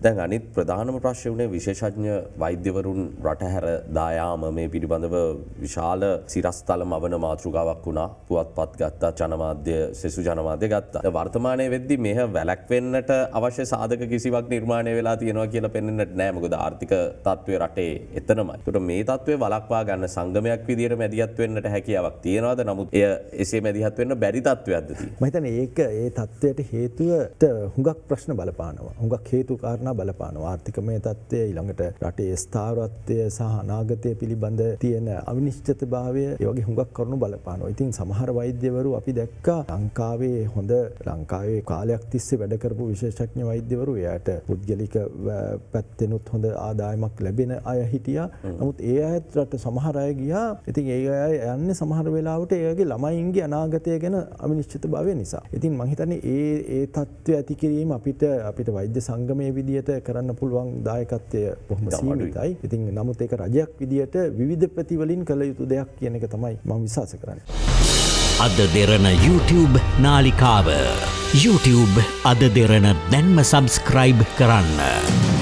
දැන් අනිත් ප්‍රධානම ප්‍රශ්නේ වුණේ විශේෂඥ වෛද්‍යවරුන් රට හැර දායාම මේ පිළිබඳව විශාල සිරස්තලම අවන මාතෘකාවක් වුණා. පුවත්පත් ගත්තා, ජනමාධ්‍ය, සෙසු ජනමාධ්‍ය ගත්තා. වර්තමානයේ වෙද්දී මෙහ වැළැක්වෙන්නට අවශ්‍ය සාධක කිසිවක් නිර්මාණය වෙලා තියෙනවා කියලා පෙන්වන්නට නෑ. මොකද ආර්ථික තත්ත්වය රටේ එතනමයි. ඒකට මේ තත්ත්වය වළක්වා ගන්න සංගමයක් විදියට මැදිහත් වෙන්නට හැකියාවක් තියෙනවද? නමුත් එය එසේ මැදිහත් වෙන්න බැරි තත්ත්වයක්ද තියෙන්නේ? මම හිතන්නේ ඒක ඒ තත්ත්වයට හේතුවට හුඟක් ප්‍රශ්න බලපානවා. හුඟක් හේතු කාරණා බලපානවා. ආර්ථිකමය තත්ත්වය ඊළඟට රටේ ස්ථාවරත්වය සහ අනාගතය පිළිබඳ තියෙන අවිනිශ්චිතභාවය ඒ වගේ හුඟක් කරුණු බලපානවා. ඉතින් සමහර වෛද්‍යවරු අපි දැක්කා ලංකාවේ කාලයක් තිස්සේ වැඩ කරපු විශේෂඥ වෛද්‍යවරු එයාට පුද්ගලික පැත්තෙනුත් හොඳ ආදායමක් ලැබෙන අය හිටියා. නමුත් ඒ අයත් රට සමහර අය ගියා. ඉතින් ඒ අය යන්නේ සමහර වෙලාවට ඒගේ ළමයින්ගේ අනාගතය ගැන අවිනිශ්චිතභාවය නිසා. ඉතින් මම හිතන්නේ ඒ තත්ත්වය ඇති කිරීම අපිට වෛද්‍ය සංගමයේ විදියට කරන්න පුළුවන් දායකත්වය බොහොම සීමිතයි. ඉතින් නමුත් ඒක රජයක් විදියට විවිධ ප්‍රතිවලින් කළ යුතු දෙයක් කියන එක තමයි මම විශ්වාස කරන්නේ. අද දෙරණ YouTube නාලිකාව YouTube අද දෙරණ දැන්ම සබස්ක්‍රයිබ් කරන්න.